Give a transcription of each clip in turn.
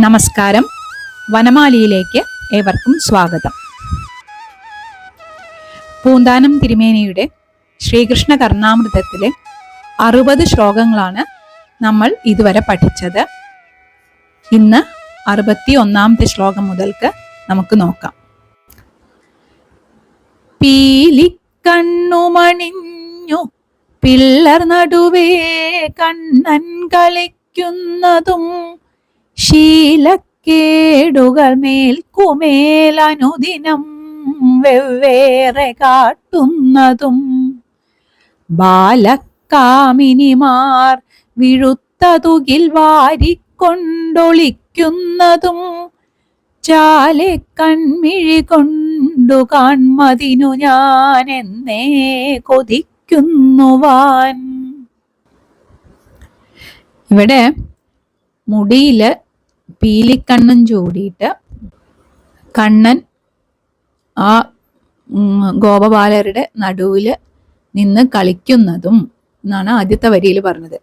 നമസ്കാരം. വനമാലിയിലേക്ക് ഏവർക്കും സ്വാഗതം. പൂന്താനം തിരുമേനിയുടെ ശ്രീകൃഷ്ണ കർണാമൃതത്തിലെ 60 ശ്ലോകങ്ങളാണ് നമ്മൾ ഇതുവരെ പഠിച്ചത്. ഇന്ന് 61ാമത്തെ ശ്ലോകം മുതൽക്ക് നമുക്ക് നോക്കാം. പീലിക്കണ്ണുമണിഞ്ഞു പിള്ളർ നടുവേ കണ്ണൻ കളിക്കുന്നതും ശീലക്കേടുകൾ മേൽക്കുമേലനുദിനം വെവ്വേറെ കാട്ടുന്നതും ബാലക്കാമിനിമാർ വിഴുത്തതുകിൽ വാരിക്കൊണ്ടൊളിക്കുന്നതും ചാലെ കൺമിഴി കൊണ്ടു കാൺമതിനു ഞാൻ എന്നേ കൊതിക്കുന്നുവാൻ. ഇവിടെ മുടിയില് പീലിക്കണ്ണും ചൂടിയിട്ട് കണ്ണൻ ആ ഗോപബാലരുടെ നടുവില് നിന്ന് കളിക്കുന്നതും എന്നാണ് ആദ്യത്തെ വരിയിൽ പറഞ്ഞത്.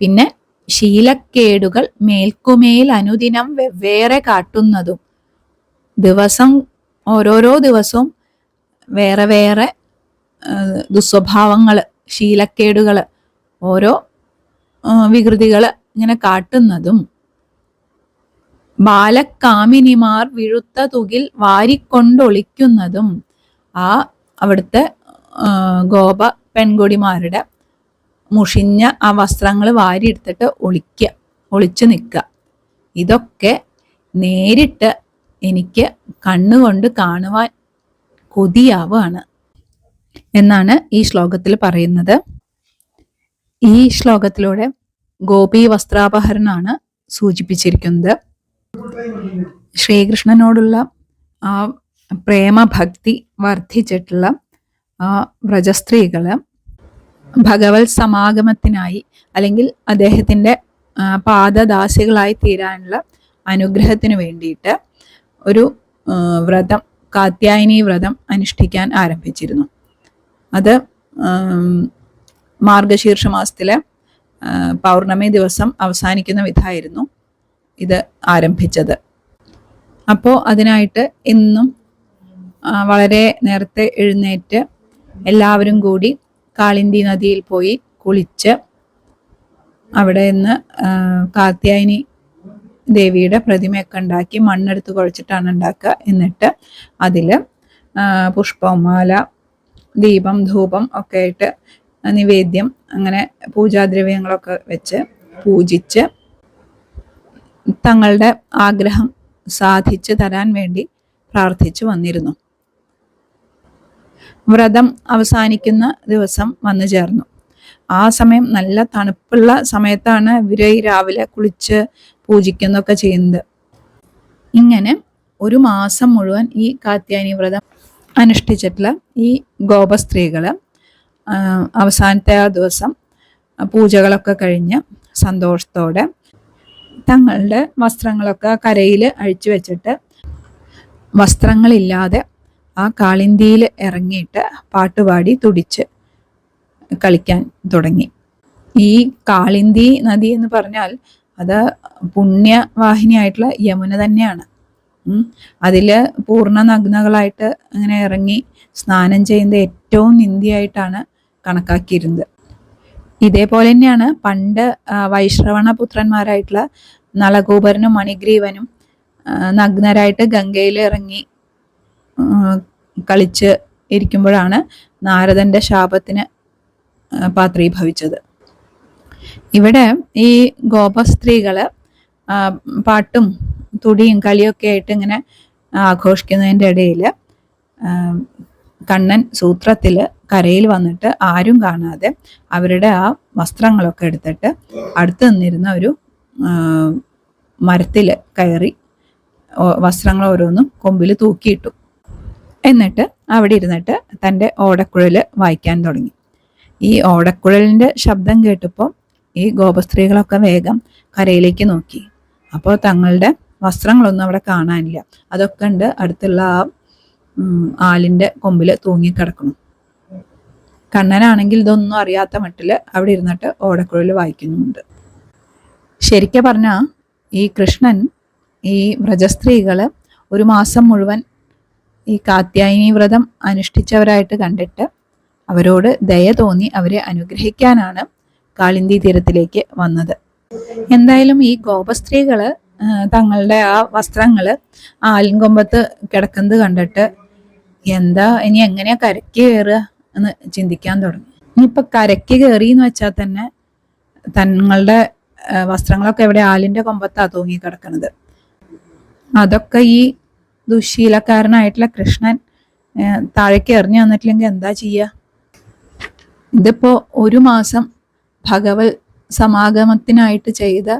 പിന്നെ ശീലക്കേടുകൾ മേൽക്കുമേൽ അനുദിനം വെവ്വേറെ കാട്ടുന്നതും, ദിവസം ഓരോരോ ദിവസവും വേറെ വേറെ ദുസ്വഭാവങ്ങള്, ശീലക്കേടുകള്, ഓരോ വികൃതികള് ഇങ്ങനെ കാട്ടുന്നതും ബാലക്കാമിനിമാർ വിഴുത്ത തുകിൽ വാരിക്കൊണ്ടൊളിക്കുന്നതും, ആ അവിടുത്തെ ഗോപ പെൺകൊടിമാരുടെ മുഷിഞ്ഞ ആ വസ്ത്രങ്ങൾ വാരിയെടുത്തിട്ട് ഒളിച്ചു നിൽക്കുക. ഇതൊക്കെ നേരിട്ട് എനിക്ക് കണ്ണുകൊണ്ട് കാണുവാൻ കൊതിയാവുകയാണ് എന്നാണ് ഈ ശ്ലോകത്തിൽ പറയുന്നത്. ഈ ശ്ലോകത്തിലൂടെ ഗോപി വസ്ത്രാപഹരണമാണ് സൂചിപ്പിച്ചിരിക്കുന്നത്. ശ്രീകൃഷ്ണനോടുള്ള ആ പ്രേമഭക്തി വർദ്ധിച്ചിട്ടുള്ള ആ വ്രജസ്ത്രീകള് ഭഗവത് സമാഗമത്തിനായി അല്ലെങ്കിൽ അദ്ദേഹത്തിൻ്റെ പാദദാസികളായി തീരാനുള്ള അനുഗ്രഹത്തിന് വേണ്ടിയിട്ട് ഒരു വ്രതം, കാത്യായനി വ്രതം അനുഷ്ഠിക്കാൻ ആരംഭിച്ചിരുന്നു. അത് മാർഗശീർഷ മാസത്തിലെ പൗർണമി ദിവസം അവസാനിക്കുന്ന വിധമായിരുന്നു ഇത് ആരംഭിച്ചത്. അപ്പോൾ അതിനായിട്ട് ഇന്നും വളരെ നേരത്തെ എഴുന്നേറ്റ് എല്ലാവരും കൂടി കാളിന്തി നദിയിൽ പോയി കുളിച്ച് അവിടെ നിന്ന് കാത്യായനി ദേവിയുടെ പ്രതിമയൊക്കെ ഉണ്ടാക്കി മണ്ണെടുത്ത് കുഴച്ചിട്ടാണ് ഉണ്ടാക്കുക. എന്നിട്ട് അതിൽ പുഷ്പം, മാല, ദീപം, ധൂപം ഒക്കെ ആയിട്ട് നിവേദ്യം, അങ്ങനെ പൂജാദ്രവ്യങ്ങളൊക്കെ വെച്ച് പൂജിച്ച് തങ്ങളുടെ ആഗ്രഹം സാധിച്ചു തരാൻ വേണ്ടി പ്രാർത്ഥിച്ചു വന്നിരുന്നു. വ്രതം അവസാനിക്കുന്ന ദിവസം വന്നു ചേർന്നു. ആ സമയം നല്ല തണുപ്പുള്ള സമയത്താണ് ഇവര് രാവിലെ കുളിച്ച് പൂജിക്കുന്നൊക്കെ ചെയ്യുന്നത്. ഇങ്ങനെ ഒരു മാസം മുഴുവൻ ഈ കാത്യായനി വ്രതം അനുഷ്ഠിച്ചിട്ടുള്ള ഈ ഗോപസ്ത്രീകള് അവസാനത്തെ ആ ദിവസം പൂജകളൊക്കെ കഴിഞ്ഞ് സന്തോഷത്തോടെ തങ്ങളുടെ വസ്ത്രങ്ങളൊക്കെ കരയിൽ അഴിച്ചു വെച്ചിട്ട് വസ്ത്രങ്ങളില്ലാതെ ആ കാളിന്തിയിൽ ഇറങ്ങിയിട്ട് പാട്ടുപാടി തുടിച്ച് കളിക്കാൻ തുടങ്ങി. ഈ കാളിന്തി നദി എന്ന് പറഞ്ഞാൽ അത് പുണ്യവാഹിനിയായിട്ടുള്ള യമുന തന്നെയാണ്. അതില് പൂർണ്ണ നഗ്നകളായിട്ട് അങ്ങനെ ഇറങ്ങി സ്നാനം ചെയ്യുന്നത് ഏറ്റവും നിന്ദ്യമായിട്ടാണ് കണക്കാക്കിയിരുന്നത്. ഇതേപോലെ തന്നെയാണ് പണ്ട് വൈശ്രവണ പുത്രന്മാരായിട്ടുള്ള നളകൂപരനും മണിഗ്രീവനും നഗ്നരായിട്ട് ഗംഗയിൽ ഇറങ്ങി കളിച്ച് ഇരിക്കുമ്പോഴാണ് നാരദന്റെ ശാപത്തിന് പാത്രീഭവിച്ചത്. ഇവിടെ ഈ ഗോപസ്ത്രീകള് പാട്ടും തുടിയും കളിയൊക്കെ ആയിട്ട് ഇങ്ങനെ ആഘോഷിക്കുന്നതിൻ്റെ ഇടയിൽ കണ്ണൻ സൂത്രത്തില് കരയിൽ വന്നിട്ട് ആരും കാണാതെ അവരുടെ ആ വസ്ത്രങ്ങളൊക്കെ എടുത്തിട്ട് അടുത്ത് നിന്നിരുന്ന ഒരു മരത്തിൽ കയറി വസ്ത്രങ്ങൾ ഓരോന്നും കൊമ്പിൽ തൂക്കിയിട്ടു. എന്നിട്ട് അവിടെ ഇരുന്നിട്ട് തൻ്റെ ഓടക്കുഴല് വായിക്കാൻ തുടങ്ങി. ഈ ഓടക്കുഴലിൻ്റെ ശബ്ദം കേട്ടപ്പോൾ ഈ ഗോപസ്ത്രീകളൊക്കെ വേഗം കരയിലേക്ക് നോക്കി. അപ്പോൾ തങ്ങളുടെ വസ്ത്രങ്ങളൊന്നും അവിടെ കാണാനില്ല. അതൊക്കെ ഉണ്ട് അടുത്തുള്ള ആ ആലിൻ്റെ കൊമ്പിൽ തൂങ്ങിക്കിടക്കണം. കണ്ണനാണെങ്കിൽ ഇതൊന്നും അറിയാത്ത മട്ടിൽ അവിടെ ഇരുന്നിട്ട് ഓടക്കുഴൽ വായിക്കുന്നുണ്ട്. ശരിക്കും പറഞ്ഞാൽ ഈ കൃഷ്ണൻ ഈ വ്രജസ്ത്രീകള് ഒരു മാസം മുഴുവൻ ഈ കാത്യായനി വ്രതം അനുഷ്ഠിച്ചവരായിട്ട് കണ്ടിട്ട് അവരോട് ദയ തോന്നി അവരെ അനുഗ്രഹിക്കാനാണ് കാളിന്തി തീരത്തിലേക്ക് വന്നത്. എന്തായാലും ഈ ഗോപസ്ത്രീകള് തങ്ങളുടെ ആ വസ്ത്രങ്ങള് ആലിൻകൊമ്പത്ത് കിടക്കുന്നത് കണ്ടിട്ട് എന്താ ഇനി എങ്ങനെയാ കരയ്ക്ക് കയറുക എന്ന് ചിന്തിക്കാൻ തുടങ്ങി. ഇനിയിപ്പൊ കരയ്ക്ക് കയറി എന്ന് വെച്ചാൽ തന്നെ തങ്ങളുടെ വസ്ത്രങ്ങളൊക്കെ എവിടെ ആലിന്റെ കൊമ്പത്താ തൂങ്ങി കിടക്കുന്നത്. അതൊക്കെ ഈ ദുശീലക്കാരനായിട്ടുള്ള കൃഷ്ണൻ താഴേക്ക് എറിഞ്ഞു തന്നിട്ടില്ലെങ്കിൽ എന്താ ചെയ്യുക? ഇതിപ്പോ ഒരു മാസം ഭഗവത് സമാഗമത്തിനായിട്ട് ചെയ്ത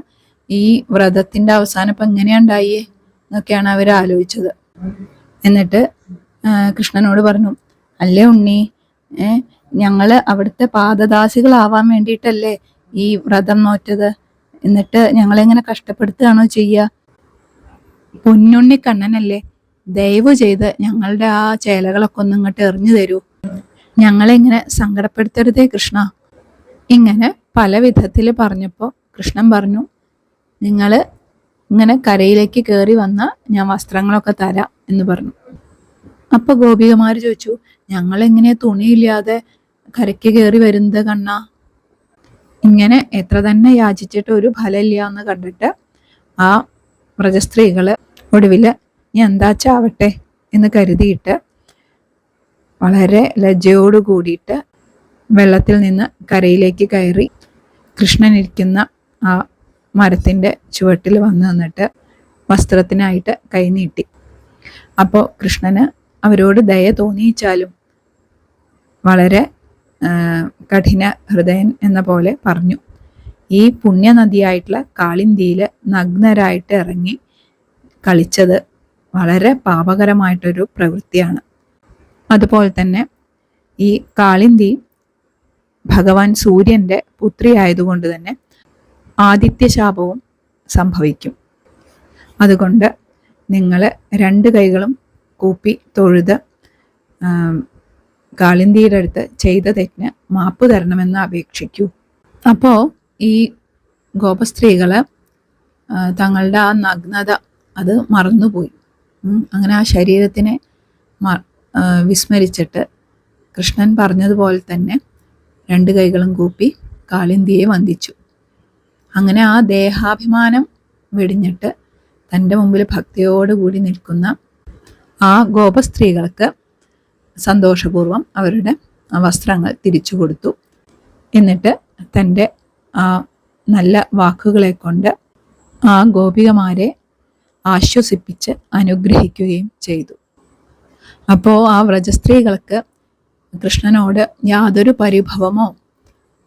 ഈ വ്രതത്തിന്റെ അവസാനം ഇപ്പൊ എങ്ങനെയുണ്ടായേ എന്നൊക്കെയാണ് അവർ ആലോചിച്ചത്. എന്നിട്ട് കൃഷ്ണനോട് പറഞ്ഞു, അല്ലേ ഉണ്ണി, ഞങ്ങള് അവിടുത്തെ പാദദാസികളാവാൻ വേണ്ടിയിട്ടല്ലേ ഈ വ്രതം നോറ്റത്, എന്നിട്ട് ഞങ്ങളെങ്ങനെ കഷ്ടപ്പെടുത്തുകയാണോ ചെയ്യുക? പൊന്നുണ്ണി കണ്ണനല്ലേ, ദയവ് ചെയ്ത് ഞങ്ങളുടെ ആ ചേലകളൊക്കെ ഒന്ന് ഇങ്ങോട്ട് എറിഞ്ഞു തരൂ, ഞങ്ങളെ ഇങ്ങനെ സങ്കടപ്പെടുത്തരുതേ കൃഷ്ണ. ഇങ്ങനെ പല വിധത്തിൽ പറഞ്ഞപ്പോൾ കൃഷ്ണൻ പറഞ്ഞു, നിങ്ങൾ ഇങ്ങനെ കരയിലേക്ക് കയറി വന്ന ഞാൻ വസ്ത്രങ്ങളൊക്കെ തരാം എന്ന് പറഞ്ഞു. അപ്പൊ ഗോപികമാർ ചോദിച്ചു, ഞങ്ങൾ എങ്ങനെ തുണിയില്ലാതെ കരയ്ക്ക് കയറി വരുന്നത് കണ്ണാ? ഇങ്ങനെ എത്ര തന്നെ യാചിച്ചിട്ട് ഒരു ഫലമില്ല എന്ന് കണ്ടിട്ട് ആ വ്രജസ്ത്രീകള് ഒടുവില് ഞാൻ എന്താച്ചാവട്ടെ എന്ന് കരുതിയിട്ട് വളരെ ലജ്ജയോട് കൂടിയിട്ട് വെള്ളത്തിൽ നിന്ന് കരയിലേക്ക് കയറി കൃഷ്ണൻ ഇരിക്കുന്ന ആ മരത്തിന്റെ ചുവട്ടിൽ വന്നു നിന്നിട്ട് വസ്ത്രത്തിനായിട്ട് കൈനീട്ടി. അപ്പോൾ കൃഷ്ണന് അവരോട് ദയ തോന്നിയിച്ചാലും വളരെ കഠിന ഹൃദയൻ എന്ന പോലെ പറഞ്ഞു, ഈ പുണ്യനദിയായിട്ടുള്ള കാളിന്തിയിൽ നഗ്നരായിട്ട് ഇറങ്ങി കളിച്ചത് വളരെ പാപകരമായിട്ടൊരു പ്രവൃത്തിയാണ്. അതുപോലെ തന്നെ ഈ കാളിന്തി ഭഗവാൻ സൂര്യൻ്റെ പുത്രി ആയതുകൊണ്ട് തന്നെ ആദിത്യശാപവും സംഭവിക്കും. അതുകൊണ്ട് നിങ്ങൾ രണ്ട് കൈകളും കൂപ്പി തൊഴുത് കാളിന്തിയുടെ അടുത്ത് ചെയ്ത തെറ്റിന് മാപ്പ് തരണമെന്ന് അപേക്ഷിക്കൂ. അപ്പോൾ ഈ ഗോപസ്ത്രീകൾ തങ്ങളുടെ ആ നഗ്നത അത് മറന്നുപോയി. അങ്ങനെ ആ ശരീരത്തിനെ വിസ്മരിച്ചിട്ട് കൃഷ്ണൻ പറഞ്ഞതുപോലെ തന്നെ രണ്ട് കൈകളും കൂപ്പി കാളിന്തിയെ വന്ദിച്ചു. അങ്ങനെ ആ ദേഹാഭിമാനം വെടിഞ്ഞിട്ട് തൻ്റെ മുമ്പിൽ ഭക്തിയോടുകൂടി നിൽക്കുന്ന ആ ഗോപസ്ത്രീകൾക്ക് സന്തോഷപൂർവ്വം അവരുടെ വസ്ത്രങ്ങൾ തിരിച്ചു കൊടുത്തു. എന്നിട്ട് തൻ്റെ ആ നല്ല വാക്കുകളെ കൊണ്ട് ആ ഗോപികമാരെ ആശ്വസിപ്പിച്ച് അനുഗ്രഹിക്കുകയും ചെയ്തു. അപ്പോൾ ആ വ്രജസ്ത്രീകൾക്ക് കൃഷ്ണനോട് യാതൊരു പരിഭവമോ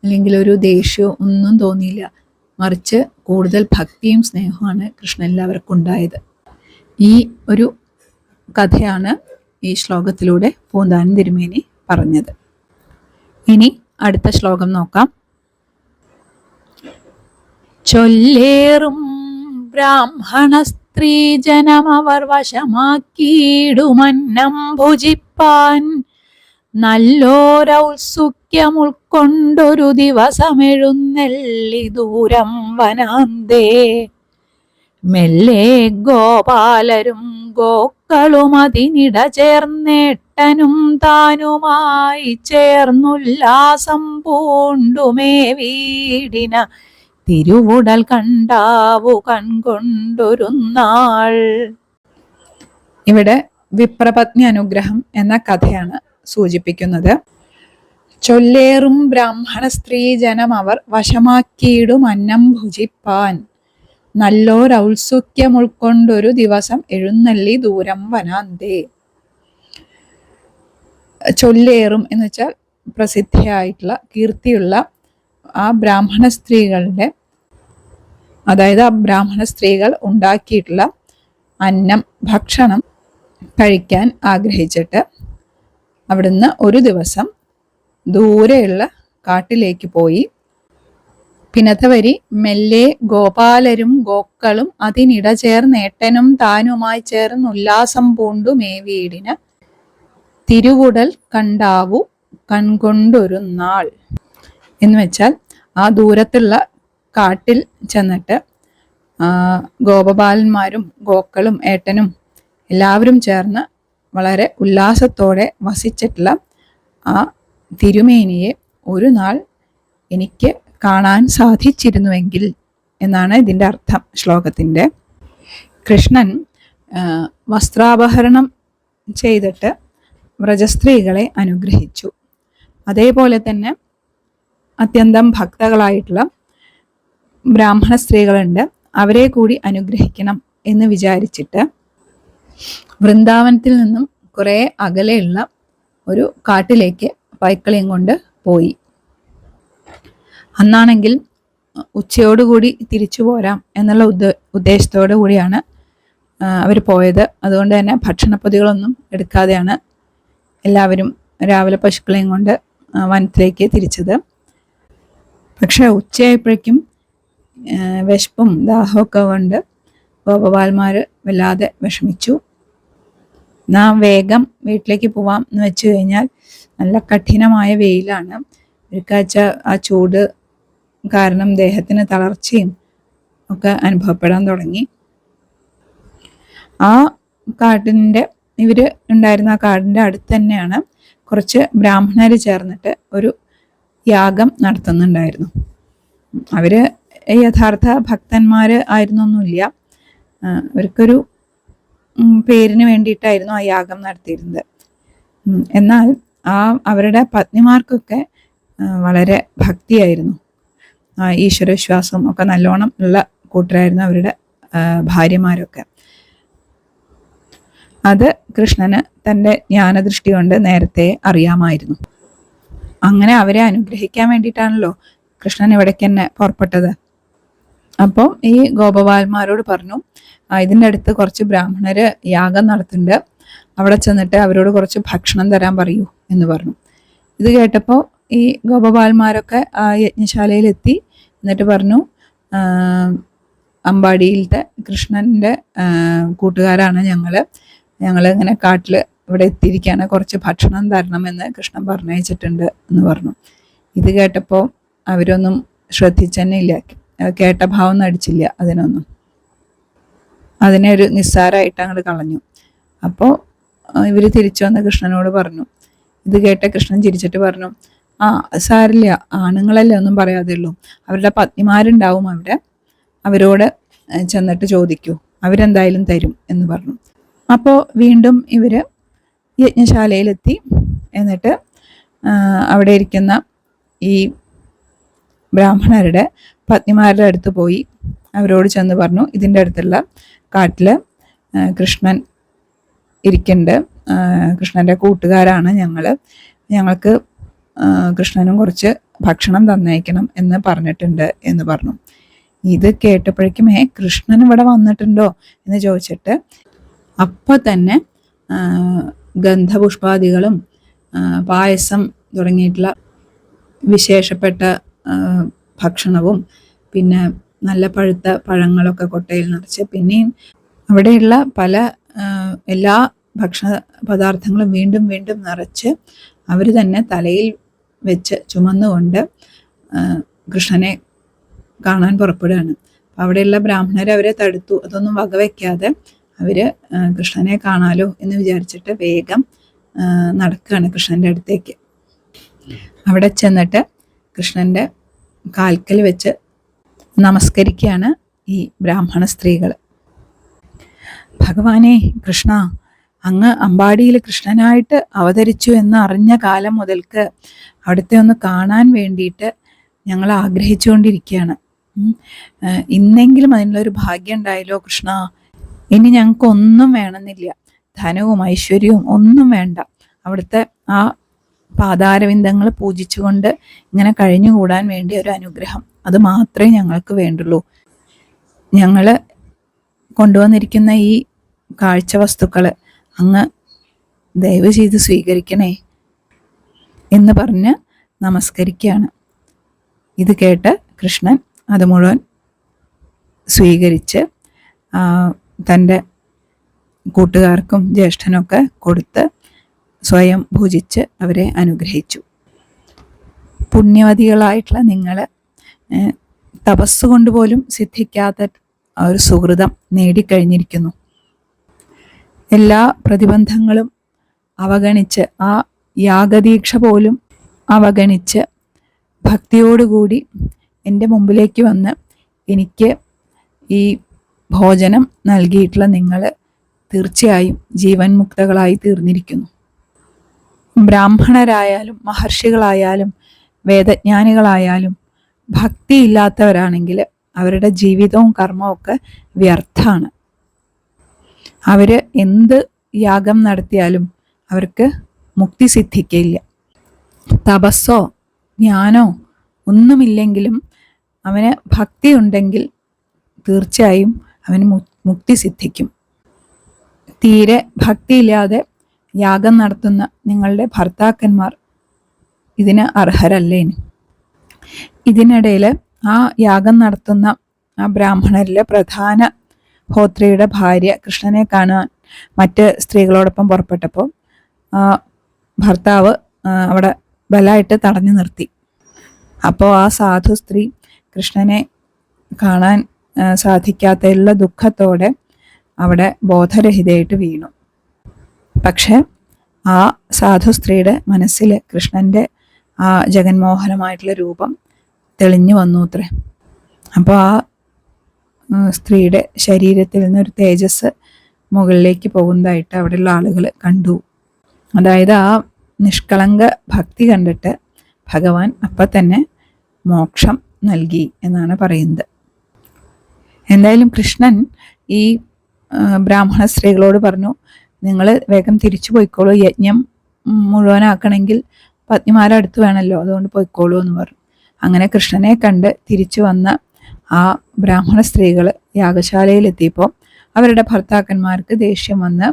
അല്ലെങ്കിൽ ഒരു ദേഷ്യമോ ഒന്നും തോന്നിയില്ല. മറിച്ച് കൂടുതൽ ഭക്തിയും സ്നേഹവുമാണ് കൃഷ്ണനിൽ അവർക്കുണ്ടായത്. ഈ ഒരു കഥയാണ് ഈ ശ്ലോകത്തിലൂടെ പൂന്താനം തിരുമേനി പറഞ്ഞത്. ഇനി അടുത്ത ശ്ലോകം നോക്കാം. ചൊല്ലേറും ബ്രാഹ്മണ സ്ത്രീ ജനമവർ വശമാക്കിയിടുമന്നം ഭുജിപ്പാൻ നല്ലോരൗത്സുക്യം ഉൾക്കൊണ്ടൊരു ദിവസമെഴുന്നെല്ലി ദൂരം വനാന്തേ മെല്ലെ ഗോപാലരും ഗോക്കളും അതിനിട ചേർന്നേട്ടനും താനുമായി ചേർന്നുല്ലാസം പൂണ്ടുമേ വീടിന തിരുവുടൽ കണ്ടാവു കൺകൊണ്ടൊരു നാൾ. ഇവിടെ വിപ്രപത്നി അനുഗ്രഹം എന്ന കഥയാണ് സൂചിപ്പിക്കുന്നത്. ചൊല്ലേറും ബ്രാഹ്മണ സ്ത്രീ ജനം അവർ വശമാക്കിയിടും അന്നം ഭുജിപ്പാൻ നല്ലോരൗത്സുക്യം ഉൾക്കൊണ്ടൊരു ദിവസം എഴുന്നള്ളി ദൂരം വനാന്തേ. ചൊല്ലേറും എന്ന് വെച്ചാൽ പ്രസിദ്ധിയായിട്ടുള്ള കീർത്തിയുള്ള ആ ബ്രാഹ്മണ സ്ത്രീകളുടെ, അതായത് ആ ബ്രാഹ്മണ സ്ത്രീകൾ ഉണ്ടാക്കിയിട്ടുള്ള അന്നം ഭക്ഷണം കഴിക്കാൻ ആഗ്രഹിച്ചിട്ട് അവിടുന്ന് ഒരു ദിവസം ദൂരെയുള്ള കാട്ടിലേക്ക് പോയി. പിന്നത്തെ വരി മെല്ലെ ഗോപാലരും ഗോക്കളും അതിനിട ചേർന്നേട്ടനും താനുമായി ചേർന്ന് ഉല്ലാസം പൂണ്ടു മേവീടിന് തിരുവുടൽ കണ്ടാവു കൺകൊണ്ടൊരു നാൾ എന്ന് വെച്ചാൽ ആ ദൂരത്തുള്ള കാട്ടിൽ ചെന്നിട്ട് ഗോപബാലന്മാരും ഗോക്കളും ഏട്ടനും എല്ലാവരും ചേർന്ന് വളരെ ഉല്ലാസത്തോടെ വസിച്ചിട്ടുള്ള ആ തിരുമേനിയെ ഒരു നാൾ എനിക്ക് കാണാൻ സാധിച്ചിരുന്നുവെങ്കിൽ എന്നാണ് ഇതിൻ്റെ അർത്ഥം ശ്ലോകത്തിൻ്റെ. കൃഷ്ണൻ വസ്ത്രാപഹരണം ചെയ്തിട്ട് വ്രജസ്ത്രീകളെ അനുഗ്രഹിച്ചു. അതേപോലെ തന്നെ അത്യന്തം ഭക്തകളായിട്ടുള്ള ബ്രാഹ്മണ സ്ത്രീകളുണ്ട്, അവരെ കൂടി അനുഗ്രഹിക്കണം എന്ന് വിചാരിച്ചിട്ട് വൃന്ദാവനത്തിൽ നിന്നും കുറേ അകലെയുള്ള ഒരു കാട്ടിലേക്ക് പൈക്കളയും കൊണ്ട് പോയി. അന്നാണെങ്കിൽ ഉച്ചയോടുകൂടി തിരിച്ചു പോരാം എന്നുള്ള ഉദ്ദേശത്തോടു കൂടിയാണ് അവർ പോയത്. അതുകൊണ്ട് തന്നെ ഭക്ഷണപ്പൊതികളൊന്നും എടുക്കാതെയാണ് എല്ലാവരും രാവിലെ പശുക്കളെയും കൊണ്ട് വനത്തിലേക്ക് തിരിച്ചത്. പക്ഷെ ഉച്ചയായപ്പോഴേക്കും വിശപ്പും ദാഹമൊക്കെ കൊണ്ട് ഗോപബാലന്മാർ വല്ലാതെ വിഷമിച്ചു. നാം വേഗം വീട്ടിലേക്ക് പോവാം എന്ന് വെച്ച് കഴിഞ്ഞാൽ നല്ല കഠിനമായ വെയിലാണ്. ഒരിക്കാഴ്ച ആ ചൂട് കാരണം ദേഹത്തിന് തളർച്ചയും ഒക്കെ അനുഭവപ്പെടാൻ തുടങ്ങി. ആ ഇവര് ഉണ്ടായിരുന്ന ആ കാടിൻ്റെ അടുത്ത് തന്നെയാണ് കുറച്ച് ബ്രാഹ്മണർ ചേർന്നിട്ട് ഒരു യാഗം നടത്തുന്നുണ്ടായിരുന്നു. അവര് യഥാർത്ഥ ഭക്തന്മാർ ആയിരുന്നൊന്നുമില്ല, അവർക്കൊരു പേരിന് വേണ്ടിയിട്ടായിരുന്നു ആ യാഗം നടത്തിയിരുന്നത്. എന്നാൽ അവരുടെ പത്നിമാർക്കൊക്കെ വളരെ ഭക്തിയായിരുന്നു, ഈശ്വരവിശ്വാസവും ഒക്കെ നല്ലോണം ഉള്ള കൂട്ടരായിരുന്നു അവരുടെ ഭാര്യമാരൊക്കെ. അത് കൃഷ്ണന് തൻ്റെ ജ്ഞാനദൃഷ്ടി കൊണ്ട് നേരത്തെ അറിയാമായിരുന്നു. അങ്ങനെ അവരെ അനുഗ്രഹിക്കാൻ വേണ്ടിയിട്ടാണല്ലോ കൃഷ്ണൻ ഇവിടേക്ക് തന്നെ പുറപ്പെട്ടത്. അപ്പോൾ ഈ ഗോപബാലന്മാരോട് പറഞ്ഞു, ഇതിൻ്റെ അടുത്ത് കുറച്ച് ബ്രാഹ്മണര് യാഗം നടത്തുന്നുണ്ട്, അവിടെ ചെന്നിട്ട് അവരോട് കുറച്ച് ഭക്ഷണം തരാൻ പറയൂ എന്ന് പറഞ്ഞു. ഇത് കേട്ടപ്പോൾ ഈ ഗോപബാലന്മാരൊക്കെ ആ യജ്ഞശാലയിലെത്തി. എന്നിട്ട് പറഞ്ഞു, അമ്പാടിയിലത്തെ കൃഷ്ണൻ്റെ കൂട്ടുകാരാണ് ഞങ്ങൾ ഇങ്ങനെ കാട്ടിൽ ഇവിടെ എത്തിയിരിക്കുകയാണ്, കുറച്ച് ഭക്ഷണം തരണമെന്ന് കൃഷ്ണൻ പറഞ്ഞയച്ചിട്ടുണ്ട് എന്ന് പറഞ്ഞു. ഇത് കേട്ടപ്പോൾ അവരൊന്നും ശ്രദ്ധിച്ചെന്നെ ഇല്ല, കേട്ട ഭാവം നടിച്ചില്ല, അതിനെ ഒരു നിസ്സാരമായിട്ട് അങ്ങോട്ട് കളഞ്ഞു. അപ്പോൾ ഇവർ തിരിച്ചു വന്ന് കൃഷ്ണനോട് പറഞ്ഞു. ഇത് കേട്ട കൃഷ്ണൻ ചിരിച്ചിട്ട് പറഞ്ഞു, സാരില്ല, ആണുങ്ങളല്ലേ ഒന്നും പറയാതെ ഉള്ളൂ, അവരുടെ പത്നിമാരുണ്ടാവും അവിടെ, അവരോട് ചെന്നിട്ട് ചോദിക്കൂ, അവരെന്തായാലും തരും എന്ന് പറഞ്ഞു. അപ്പോൾ വീണ്ടും ഇവർ യജ്ഞശാലയിലെത്തി. എന്നിട്ട് അവിടെ ഇരിക്കുന്ന ഈ ബ്രാഹ്മണരുടെ പത്നിമാരുടെ അടുത്ത് പോയി അവരോട് ചെന്ന് പറഞ്ഞു, ഇതിൻ്റെ അടുത്തുള്ള കാട്ടിൽ കൃഷ്ണൻ ഇരിക്കുന്നുണ്ട്, കൃഷ്ണൻ്റെ കൂട്ടുകാരാണ് ഞങ്ങൾക്ക് കൃഷ്ണനും കുറച്ച് ഭക്ഷണം തന്നയക്കണം എന്ന് പറഞ്ഞിട്ടുണ്ട് എന്ന് പറഞ്ഞു. ഇത് കേട്ടപ്പോഴേക്കും കൃഷ്ണൻ ഇവിടെ വന്നിട്ടുണ്ടോ എന്ന് ചോദിച്ചിട്ട് അപ്പോൾ തന്നെ ഗന്ധപുഷ്പാദികളും പായസം തുടങ്ങിയിട്ടുള്ള വിശേഷപ്പെട്ട ഭക്ഷണവും പിന്നെ നല്ല പഴുത്ത പഴങ്ങളൊക്കെ കൊട്ടയിൽ നിറച്ച്, പിന്നെയും അവിടെയുള്ള പല എല്ലാ ഭക്ഷണ പദാർത്ഥങ്ങളും വീണ്ടും വീണ്ടും നിറച്ച് അവർ തന്നെ തലയിൽ വെച്ച് ചുമന്നുകൊണ്ട് കൃഷ്ണനെ കാണാൻ പുറപ്പെടുകയാണ്. അവിടെയുള്ള ബ്രാഹ്മണർ അവരെ തടുത്തു. അതൊന്നും വകവയ്ക്കാതെ അവർ കൃഷ്ണനെ കാണാലോ എന്ന് വിചാരിച്ചിട്ട് വേഗം നടക്കുകയാണ് കൃഷ്ണൻ്റെ അടുത്തേക്ക്. അവിടെ ചെന്നിട്ട് കൃഷ്ണൻ്റെ കാൽക്കൽ വെച്ച് നമസ്കരിക്കുകയാണ് ഈ ബ്രാഹ്മണ സ്ത്രീകൾ. ഭഗവാനെ കൃഷ്ണ, അങ്ങ് അമ്പാടിയിൽ കൃഷ്ണനായിട്ട് അവതരിച്ചു എന്ന് അറിഞ്ഞ കാലം മുതൽക്ക് അവിടുത്തെ ഒന്ന് കാണാൻ വേണ്ടിയിട്ട് ഞങ്ങൾ ആഗ്രഹിച്ചുകൊണ്ടിരിക്കുകയാണ്. ഇന്നെങ്കിലും അതിനുള്ളൊരു ഭാഗ്യം ഉണ്ടായല്ലോ കൃഷ്ണ. ഇനി ഞങ്ങൾക്കൊന്നും വേണമെന്നില്ല, ധനവും ഐശ്വര്യവും ഒന്നും വേണ്ട. അവിടുത്തെ ആ പാതാരവിന്ദങ്ങൾ പൂജിച്ചുകൊണ്ട് ഇങ്ങനെ കഴിഞ്ഞുകൂടാൻ വേണ്ടി ഒരു അനുഗ്രഹം, അത് മാത്രമേ ഞങ്ങൾക്ക് വേണ്ടുള്ളൂ. ഞങ്ങൾ കൊണ്ടുവന്നിരിക്കുന്ന ഈ കാഴ്ച വസ്തുക്കൾ അങ്ങ് ദയവ് ചെയ്ത് സ്വീകരിക്കണേ എന്ന് പറഞ്ഞ് നമസ്കരിക്കുകയാണ്. ഇത് കേട്ട് കൃഷ്ണൻ അത് മുഴുവൻ സ്വീകരിച്ച് തൻ്റെ കൂട്ടുകാർക്കും ജ്യേഷ്ഠനൊക്കെ കൊടുത്ത് സ്വയം ഭുജിച്ച് അവരെ അനുഗ്രഹിച്ചു. പുണ്യവതികളായിട്ടുള്ള നിങ്ങൾ തപസ്സുകൊണ്ട് പോലും സിദ്ധിക്കാത്ത ഒരു സുഹൃതം നേടിക്കഴിഞ്ഞിരിക്കുന്നു. എല്ലാ പ്രതിബന്ധങ്ങളും അവഗണിച്ച്, ആ യാഗദീക്ഷ പോലും അവഗണിച്ച് ഭക്തിയോടുകൂടി എൻ്റെ മുമ്പിലേക്ക് വന്ന് എനിക്ക് ഈ ഭോജനം നൽകിയിട്ടുള്ള നിങ്ങൾ തീർച്ചയായും ജീവൻ മുക്തകളായി തീർന്നിരിക്കുന്നു. ബ്രാഹ്മണരായാലും മഹർഷികളായാലും വേദജ്ഞാനികളായാലും ഭക്തിയില്ലാത്തവരാണെങ്കിൽ അവരുടെ ജീവിതവും കർമ്മവും ഒക്കെ വ്യർത്ഥമാണ്. അവർ എന്ത് യാഗം നടത്തിയാലും അവർക്ക് മുക്തി സിദ്ധിക്കില്ല. തപസ്സോ ജ്ഞാനോ ഒന്നുമില്ലെങ്കിലും അവന് ഭക്തി ഉണ്ടെങ്കിൽ തീർച്ചയായും അവന് മുക്തി സിദ്ധിക്കും. തീരെ ഭക്തിയില്ലാതെ യാഗം നടത്തുന്ന നിങ്ങളുടെ ഭർത്താക്കന്മാർ ഇതിന് അർഹരല്ലേന്. ഇതിനിടയിൽ ആ യാഗം നടത്തുന്ന ആ ബ്രാഹ്മണരിലെ പ്രധാന ഹോത്രിയുടെ ഭാര്യ കൃഷ്ണനെ കാണാൻ മറ്റ് സ്ത്രീകളോടൊപ്പം പുറപ്പെട്ടപ്പോൾ ഭർത്താവ് അവിടെ ബലമായിട്ട് തടഞ്ഞു നിർത്തി. അപ്പോൾ ആ സാധു സ്ത്രീ കൃഷ്ണനെ കാണാൻ സാധിക്കാത്തതിലുള്ള ദുഃഖത്തോടെ അവിടെ ബോധരഹിതയായിട്ട് വീണു. പക്ഷെ ആ സാധു സ്ത്രീയുടെ മനസ്സിൽ കൃഷ്ണൻ്റെ ആ ജഗന്മോഹനമായിട്ടുള്ള രൂപം തെളിഞ്ഞു വന്നു അത്രേ. അപ്പോൾ ആ സ്ത്രീയുടെ ശരീരത്തിൽ നിന്നൊരു തേജസ് മുകളിലേക്ക് പോകുന്നതായിട്ട് അവിടെയുള്ള ആളുകൾ കണ്ടു. അതായത് ആ നിഷ്കളങ്ക ഭക്തി കണ്ടിട്ട് ഭഗവാൻ അപ്പം തന്നെ മോക്ഷം നൽകി എന്നാണ് പറയുന്നത്. എന്തായാലും കൃഷ്ണൻ ഈ ബ്രാഹ്മണ സ്ത്രീകളോട് പറഞ്ഞു, നിങ്ങൾ വേഗം തിരിച്ചു പോയിക്കോളൂ, യജ്ഞം മുഴുവനാക്കണമെങ്കിൽ പത്നിമാരെ അടുത്ത് വേണമല്ലോ, അതുകൊണ്ട് പോയിക്കോളൂ എന്ന് പറഞ്ഞു. അങ്ങനെ കൃഷ്ണനെ കണ്ട് തിരിച്ചു വന്ന ആ ബ്രാഹ്മണ സ്ത്രീകൾ യാഗശാലയിലെത്തിയപ്പോൾ അവരുടെ ഭർത്താക്കന്മാർക്ക് ദേഷ്യം വന്ന്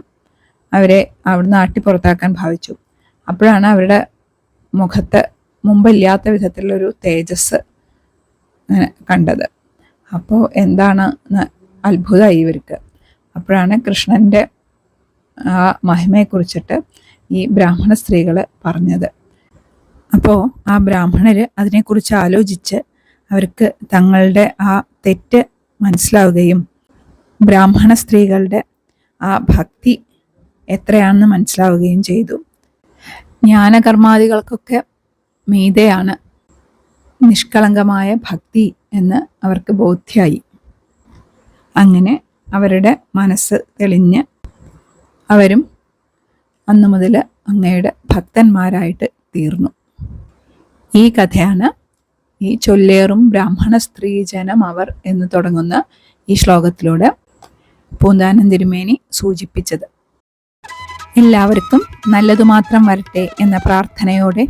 അവരെ അവിടുന്ന് ആട്ടി പുറത്താക്കാൻ ഭാവിച്ചു. അപ്പോഴാണ് അവരുടെ മുഖത്ത് മുമ്പില്ലാത്ത വിധത്തിലുള്ളൊരു തേജസ് കണ്ടത്. അപ്പോൾ എന്താണ് അത്ഭുതമായി ഇവർക്ക്. അപ്പോഴാണ് കൃഷ്ണൻ്റെ ആ മഹിമയെക്കുറിച്ചിട്ട് ഈ ബ്രാഹ്മണ സ്ത്രീകൾ പറഞ്ഞത്. അപ്പോൾ ആ ബ്രാഹ്മണർ അതിനെക്കുറിച്ച് ആലോചിച്ച് അവർക്ക് തങ്ങളുടെ ആ തെറ്റ് മനസ്സിലാവുകയും ബ്രാഹ്മണ സ്ത്രീകളുടെ ആ ഭക്തി എത്രയാണെന്ന് മനസ്സിലാവുകയും ചെയ്തു. ജ്ഞാനകർമാദികൾക്കൊക്കെ മീതെയാണ് നിഷ്കളങ്കമായ ഭക്തി എന്ന് അവർക്ക് ബോധ്യമായി. അങ്ങനെ അവരുടെ മനസ്സ് തെളിഞ്ഞ് അവരും അന്നു മുതൽ അങ്ങയുടെ ഭക്തന്മാരായിട്ട് തീർന്നു. ഈ കഥയാണ് ഈ ചൊല്ലേറും ബ്രാഹ്മണ സ്ത്രീജനം അവർ എന്ന് തുടങ്ങുന്ന ഈ ശ്ലോകത്തിലൂടെ പൂന്താനം തിരുമേനി സൂചിപ്പിച്ചത്. എല്ലാവർക്കും നല്ലതു മാത്രം വരട്ടെ എന്ന പ്രാർത്ഥനയോടെ